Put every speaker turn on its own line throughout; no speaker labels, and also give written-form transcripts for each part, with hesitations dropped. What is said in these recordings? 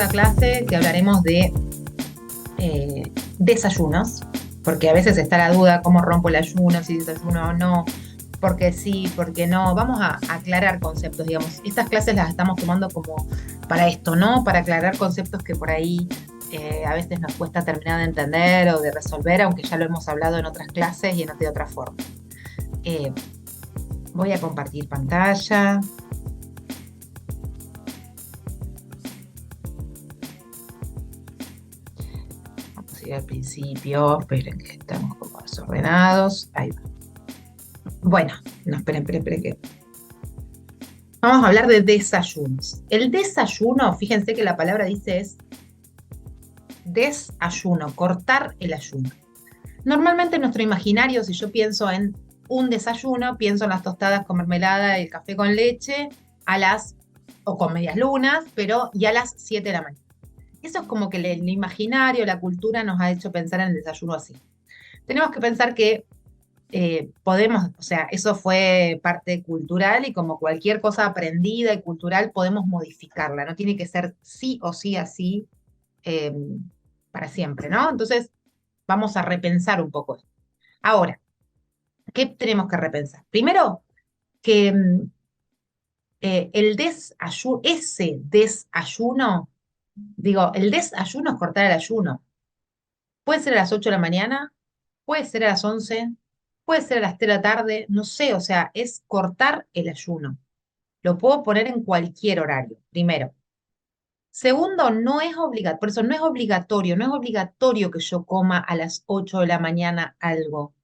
una clase que hablaremos de desayunos, porque a veces está la duda cómo rompo el ayuno, si desayuno o no, porque sí, porque no. Vamos a aclarar conceptos, digamos. Estas clases las estamos tomando como para esto, ¿no? Para aclarar conceptos que por ahí a veces nos cuesta terminar de entender o de resolver, aunque ya lo hemos hablado en otras clases y de otra forma. Eh, Voy a compartir pantalla. Vamos a ir al principio. Esperen que estamos como desordenados. Ahí va. Bueno, no, esperen, que vamos a hablar de desayunos. El desayuno, fíjense que la palabra dice es desayuno, cortar el ayuno. Normalmente en nuestro imaginario, si yo pienso en un desayuno, pienso en las tostadas con mermelada, el café con leche, o con medias lunas, pero y a las 7 de la mañana. Eso es como que el imaginario, la cultura nos ha hecho pensar en el desayuno así. Tenemos que pensar que podemos, o sea, eso fue parte cultural y como cualquier cosa aprendida y cultural podemos modificarla, no tiene que ser sí o sí así eh, para siempre, ¿no? Entonces vamos a repensar un poco esto. Ahora, ¿qué tenemos que repensar? Primero, que ese desayuno, digo, el desayuno es cortar el ayuno. Puede ser a las 8 de la mañana, puede ser a las 11, puede ser a las 3 de la tarde, no sé, o sea, es cortar el ayuno. Lo puedo poner en cualquier horario, primero. Segundo, no es obligatorio, por eso no es obligatorio que yo coma a las 8 de la mañana algo.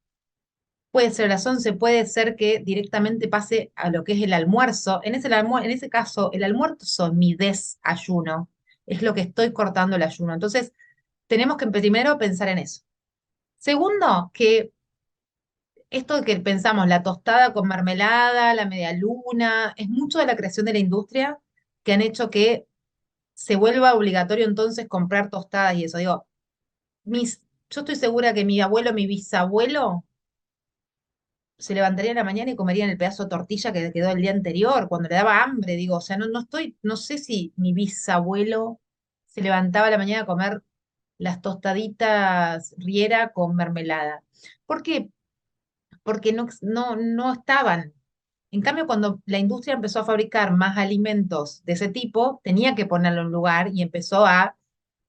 Puede ser a las 11, puede ser que directamente pase a lo que es el almuerzo. En ese caso, el almuerzo es mi desayuno, es lo que estoy cortando el ayuno. Entonces, tenemos que primero pensar en eso. Segundo, que esto que pensamos, la tostada con mermelada, la media luna, es mucho de la creación de la industria que han hecho que se vuelva obligatorio entonces comprar tostadas y eso. Digo, yo estoy segura que mi abuelo, mi bisabuelo, se levantaría en la mañana y comerían el pedazo de tortilla que le quedó el día anterior, cuando le daba hambre, digo, o sea, no sé si mi bisabuelo se levantaba a la mañana a comer las tostaditas Riera con mermelada. ¿Por qué? Porque no estaban. En cambio, cuando la industria empezó a fabricar más alimentos de ese tipo, tenía que ponerlo en un lugar y empezó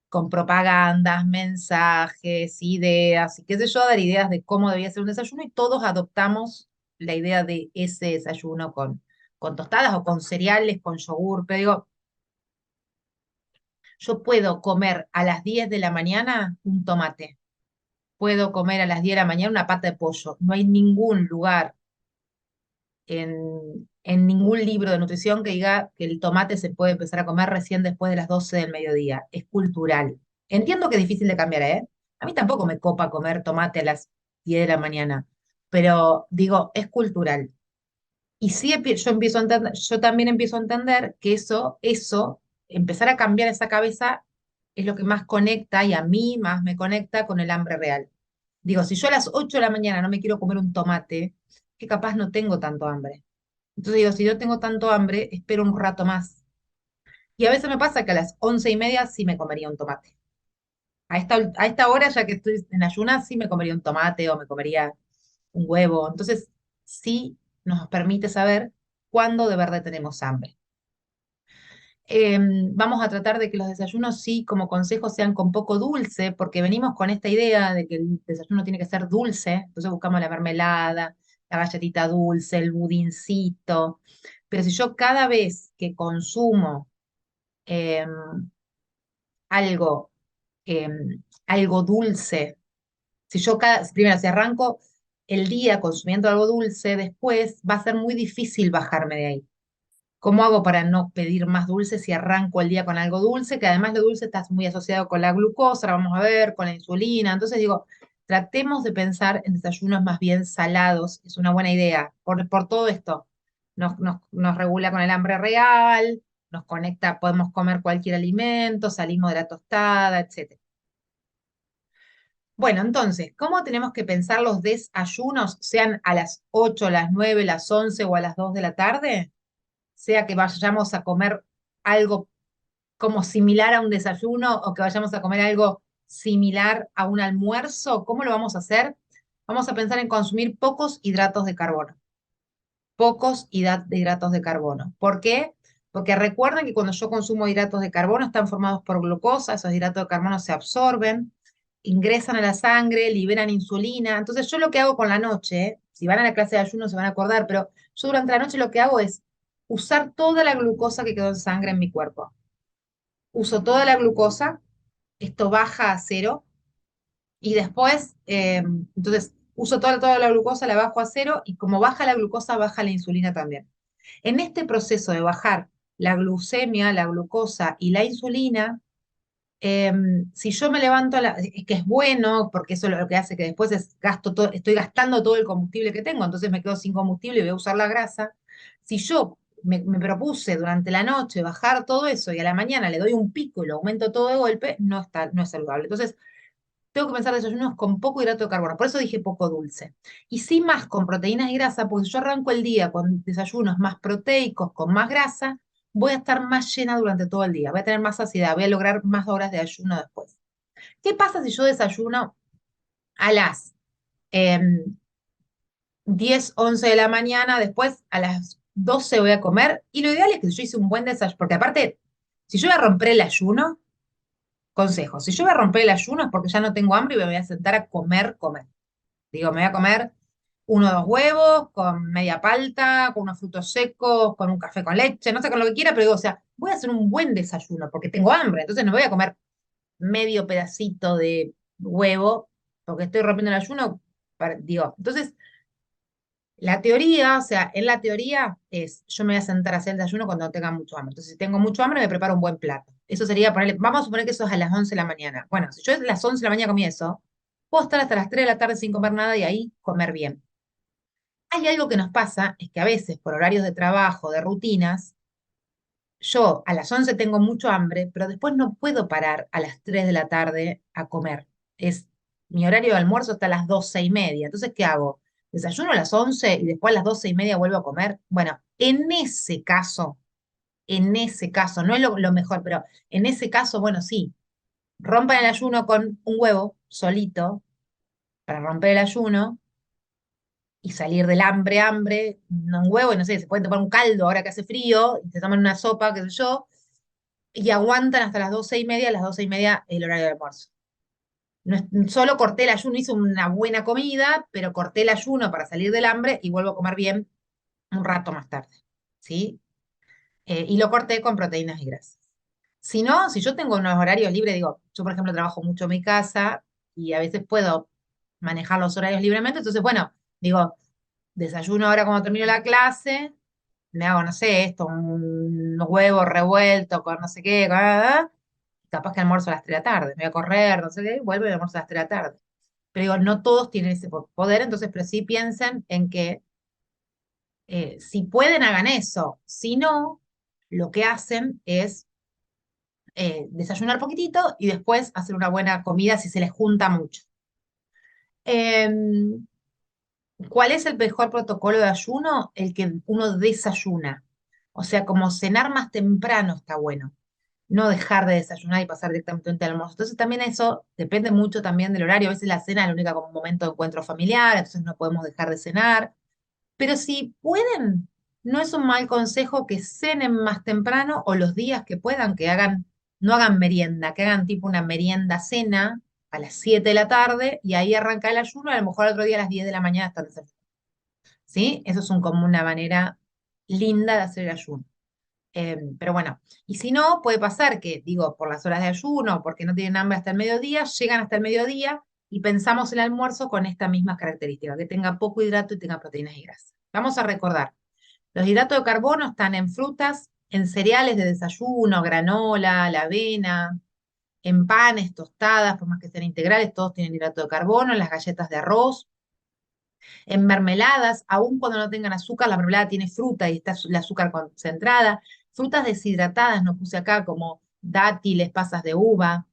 con propagandas, mensajes, ideas y qué sé yo, dar ideas de cómo debía ser un desayuno y todos adoptamos la idea de ese desayuno con tostadas o con cereales, con yogur. Pero digo, yo puedo comer a las 10 de la mañana un tomate, puedo comer a las 10 de la mañana una pata de pollo. No hay ningún lugar en ningún libro de nutrición que diga que el tomate se puede empezar a comer recién después de las 12 del mediodía. Es cultural. Entiendo que es difícil de cambiar, ¿eh? A mí tampoco me copa comer tomate a las 10 de la mañana, pero digo, es cultural. Y sí, yo también empiezo a entender que empezar a cambiar esa cabeza es lo que más conecta y a mí más me conecta con el hambre real. Digo, si yo a las 8 de la mañana no me quiero comer un tomate, que capaz no tengo tanto hambre. Entonces digo, si yo tengo tanto hambre, espero un rato más. Y a veces me pasa que a las 11:30 sí me comería un tomate. A esta hora, ya que estoy en ayunas, sí me comería un tomate o me comería un huevo. Entonces, sí nos permite saber cuándo de verdad tenemos hambre. Vamos a tratar de que los desayunos sí, como consejo, sean con poco dulce, porque venimos con esta idea de que el desayuno tiene que ser dulce, entonces buscamos la mermelada, la galletita dulce, el budincito. Pero si yo cada vez que consumo em, algo, algo dulce, primero, si arranco el día consumiendo algo dulce, después va a ser muy difícil bajarme de ahí. ¿Cómo hago para no pedir más dulce si arranco el día con algo dulce? Que además lo dulce está muy asociado con la glucosa, ahora vamos a ver, con la insulina. Entonces digo, tratemos de pensar en desayunos más bien salados, es una buena idea, por todo esto. Nos regula con el hambre real, nos conecta, podemos comer cualquier alimento, salimos de la tostada, etcétera. Bueno, entonces, ¿cómo tenemos que pensar los desayunos, sean a las 8, las 9, las 11 o a las 2 de la tarde? Sea que vayamos a comer algo como similar a un desayuno o que vayamos a comer algo similar a un almuerzo, ¿cómo lo vamos a hacer? Vamos a pensar en consumir pocos hidratos de carbono, pocos hidratos de carbono. ¿Por qué? Porque recuerden que cuando yo consumo hidratos de carbono están formados por glucosa, esos hidratos de carbono se absorben, ingresan a la sangre, liberan insulina. Entonces yo lo que hago con la noche, si van a la clase de ayuno se van a acordar, pero yo durante la noche lo que hago es usar toda la glucosa que quedó en sangre en mi cuerpo. Uso toda la glucosa, esto baja a cero y después, entonces uso toda la glucosa, la bajo a cero y como baja la glucosa, baja la insulina también. En este proceso de bajar la glucemia, la glucosa y la insulina, si yo me levanto, que es bueno, porque eso lo que hace que después es estoy gastando todo el combustible que tengo, entonces me quedo sin combustible y voy a usar la grasa. Si yo me propuse durante la noche bajar todo eso y a la mañana le doy un pico y lo aumento todo de golpe, no es saludable. Entonces, tengo que pensar desayunos con poco hidrato de carbono, por eso dije poco dulce. Y sí más con proteínas y grasa, porque si yo arranco el día con desayunos más proteicos, con más grasa, voy a estar más llena durante todo el día, voy a tener más saciedad, voy a lograr más horas de ayuno después. ¿Qué pasa si yo desayuno a las 10, 11 de la mañana, después a las 12 voy a comer? Y lo ideal es que yo hice un buen desayuno, porque aparte, si yo voy a romper el ayuno, consejo, si yo voy a romper el ayuno es porque ya no tengo hambre y me voy a sentar a comer, comer. Digo, me voy a comer uno o dos huevos con media palta, con unos frutos secos, con un café con leche, no sé, con lo que quiera, pero digo, o sea, voy a hacer un buen desayuno porque tengo hambre, entonces no voy a comer medio pedacito de huevo porque estoy rompiendo el ayuno, digo, entonces la teoría, o sea, en la teoría es, yo me voy a sentar a hacer el desayuno cuando no tenga mucho hambre, entonces si tengo mucho hambre me preparo un buen plato. Eso sería ponerle, vamos a suponer que eso es a las 11 de la mañana. Bueno, si yo a las 11 de la mañana comí eso, puedo estar hasta las 3 de la tarde sin comer nada y ahí comer bien. Hay algo que nos pasa, es que a veces por horarios de trabajo, de rutinas, yo a las 11 tengo mucho hambre, pero después no puedo parar a las 3 de la tarde a comer. Mi horario de almuerzo está a las 12:30. Entonces, ¿qué hago? Desayuno a las 11 y después a las 12:30 vuelvo a comer. Bueno, en ese caso, no es lo mejor, pero en ese caso, bueno, sí, rompan el ayuno con un huevo solito para romper el ayuno y salir del hambre, no un huevo, y no sé, se pueden tomar un caldo ahora que hace frío, y se toman una sopa, qué sé yo, y aguantan hasta las 12:30, a las 12:30 el horario de almuerzo. No solo corté el ayuno, hice una buena comida, pero corté el ayuno para salir del hambre y vuelvo a comer bien un rato más tarde, ¿sí? Y lo corté con proteínas y grasas. Si no, si yo tengo unos horarios libres, digo, yo por ejemplo trabajo mucho en mi casa y a veces puedo manejar los horarios libremente, entonces bueno, digo, desayuno ahora cuando termino la clase, me hago, no sé, esto, unos huevos revueltos con no sé qué, capaz que almuerzo a las 3 de la tarde, me voy a correr, no sé qué, vuelvo y almuerzo a las 3 de la tarde. Pero digo, no todos tienen ese poder, entonces, pero sí piensen en que si pueden, hagan eso. Si no, lo que hacen es desayunar poquitito y después hacer una buena comida si se les junta mucho. Em, ¿Cuál es el mejor protocolo de ayuno? El que uno desayuna. O sea, como cenar más temprano está bueno. No dejar de desayunar y pasar directamente al almuerzo. Entonces también eso depende mucho también del horario. A veces la cena es la única como un momento de encuentro familiar, entonces no podemos dejar de cenar. Pero si pueden, no es un mal consejo que cenen más temprano o los días que puedan, no hagan merienda, que hagan tipo una merienda cena a las 7 de la tarde y ahí arranca el ayuno, a lo mejor otro día a las 10 de la mañana están desayunando. ¿Sí? Eso es como una manera linda de hacer el ayuno. Pero bueno, y si no, puede pasar que, digo, por las horas de ayuno, porque no tienen hambre hasta el mediodía, llegan hasta el mediodía y pensamos el almuerzo con estas mismas características, que tenga poco hidrato y tenga proteínas y grasas. Vamos a recordar, los hidratos de carbono están en frutas, en cereales de desayuno, granola, la avena, en panes, tostadas, por más que sean integrales, todos tienen hidrato de carbono, en las galletas de arroz, en mermeladas, aun cuando no tengan azúcar, la mermelada tiene fruta y está el azúcar concentrada. Frutas deshidratadas, no puse acá, como dátiles, pasas de uva.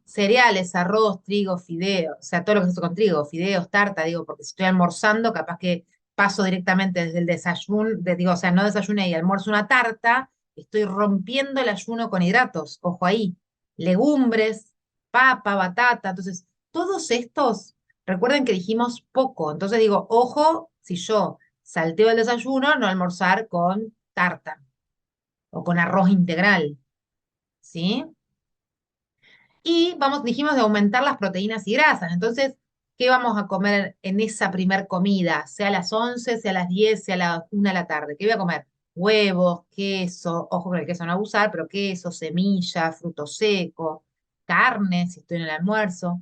Cereales, arroz, trigo, fideo, o sea, todo lo que se hace con trigo, fideos, tarta, digo, porque si estoy almorzando, capaz que paso directamente desde el desayuno, digo, o sea, no desayuné y almuerzo una tarta, estoy rompiendo el ayuno con hidratos, ojo ahí, legumbres, papa, batata, entonces, todos estos, recuerden que dijimos poco, entonces digo, ojo, si yo salteo el desayuno, no almorzar con tarta o con arroz integral, ¿sí? Y dijimos de aumentar las proteínas y grasas. Entonces, ¿qué vamos a comer en esa primer comida? Sea a las 11, sea a las 10, sea a las 1 de la tarde. ¿Qué voy a comer? Huevos, queso, ojo con el queso no abusar, pero queso, semillas, fruto seco, carne, si estoy en el almuerzo.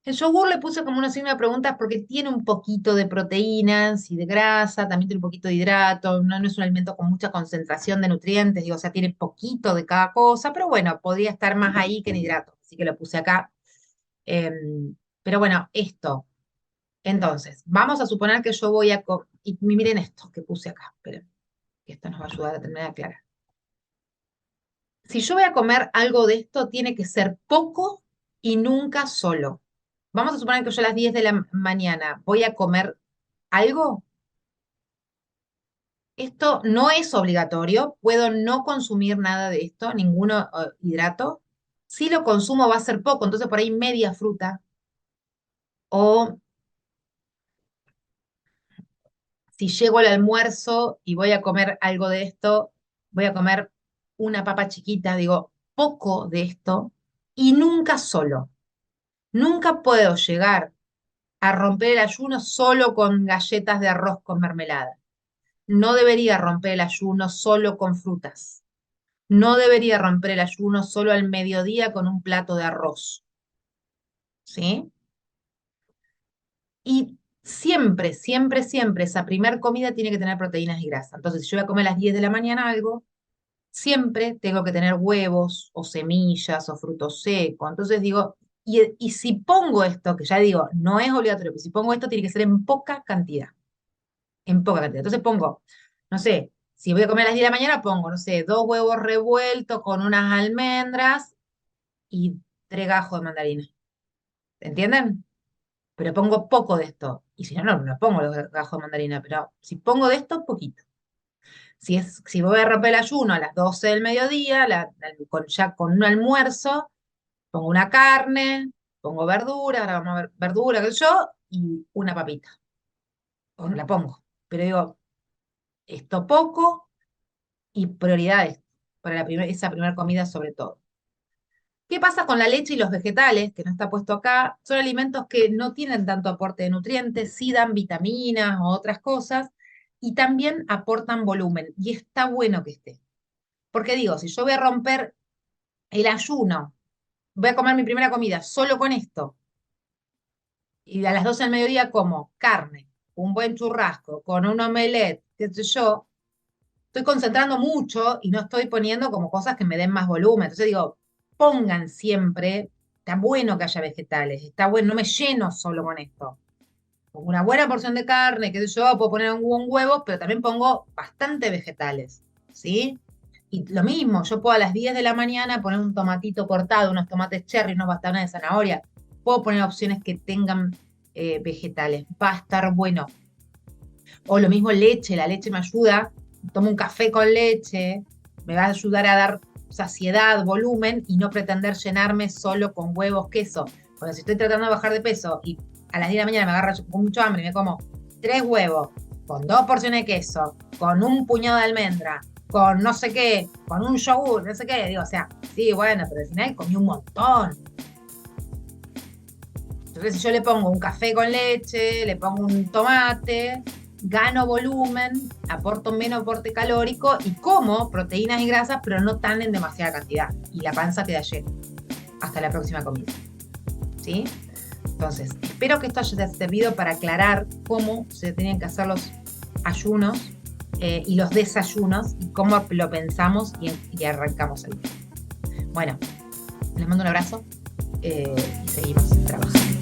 El yogur le puse como una signo de preguntas porque tiene un poquito de proteínas y de grasa, también tiene un poquito de hidrato, no es un alimento con mucha concentración de nutrientes, digo, o sea, tiene poquito de cada cosa, pero bueno, podría estar más ahí que en hidrato, así que lo puse acá. Pero bueno, esto. Entonces, vamos a suponer que yo voy y miren esto que puse acá, esperen, que esto nos va a ayudar a terminar de aclarar. Si yo voy a comer algo de esto, tiene que ser poco y nunca solo. Vamos a suponer que yo a las 10 de la mañana voy a comer algo. Esto no es obligatorio, puedo no consumir nada de esto, ninguno hidrato. Si lo consumo va a ser poco, entonces por ahí media fruta. O si llego al almuerzo y voy a comer algo de esto, voy a comer una papa chiquita, digo, poco de esto y nunca solo. Nunca puedo llegar a romper el ayuno solo con galletas de arroz con mermelada. No debería romper el ayuno solo con frutas. No debería romper el ayuno solo al mediodía con un plato de arroz. ¿Sí? Y siempre, siempre, siempre esa primer comida tiene que tener proteínas y grasa. Entonces, si yo voy a comer a las 10 de la mañana algo, siempre tengo que tener huevos o semillas o frutos secos. Entonces digo, y si pongo esto, que ya digo, no es obligatorio, pero si pongo esto tiene que ser en poca cantidad. En poca cantidad. Entonces pongo, no sé, si voy a comer a las 10 de la mañana, pongo, no sé, 2 huevos revueltos con unas almendras y 3 gajos de mandarina. ¿Entienden? Pero pongo poco de esto. Y si no, no pongo los gajos de mandarina, pero si pongo de esto, poquito. Si voy a romper el ayuno a las 12 del mediodía, ya con un almuerzo, pongo una carne, pongo verdura, ahora vamos a ver verdura, que yo, y una papita. O no la pongo. Pero digo, esto poco y prioridades para esa primera comida sobre todo. ¿Qué pasa con la leche y los vegetales, que no está puesto acá? Son alimentos que no tienen tanto aporte de nutrientes, sí dan vitaminas o otras cosas, y también aportan volumen, y está bueno que esté. Porque digo, si yo voy a romper el ayuno, voy a comer mi primera comida solo con esto, y a las 12 del mediodía como carne, un buen churrasco, con un omelette, qué sé yo, estoy concentrando mucho y no estoy poniendo como cosas que me den más volumen. Entonces digo, pongan siempre, está bueno que haya vegetales, está bueno, no me lleno solo con esto. Pongo una buena porción de carne, qué sé yo, puedo poner un huevo, pero también pongo bastante vegetales, ¿sí? Y lo mismo, yo puedo a las 10 de la mañana poner un tomatito cortado, unos tomates cherry, unos bastones de zanahoria. Puedo poner opciones que tengan vegetales. Va a estar bueno. O lo mismo leche, la leche me ayuda. Tomo un café con leche, me va a ayudar a dar saciedad, volumen y no pretender llenarme solo con huevos, queso. Porque si estoy tratando de bajar de peso y a las 10 de la mañana me agarra con mucho hambre y me como 3 huevos, con 2 porciones de queso, con un puñado de almendra, con no sé qué, con un yogur, no sé qué, digo, o sea, sí, bueno, pero al final comí un montón. Entonces, si yo le pongo un café con leche, le pongo un tomate, gano volumen, aporto menos aporte calórico y como proteínas y grasas, pero no tan en demasiada cantidad. Y la panza queda llena. Hasta la próxima comida. ¿Sí? Entonces, espero que esto haya servido para aclarar cómo se tenían que hacer los ayunos y los desayunos y cómo lo pensamos y arrancamos el día. Bueno, les mando un abrazo y seguimos trabajando.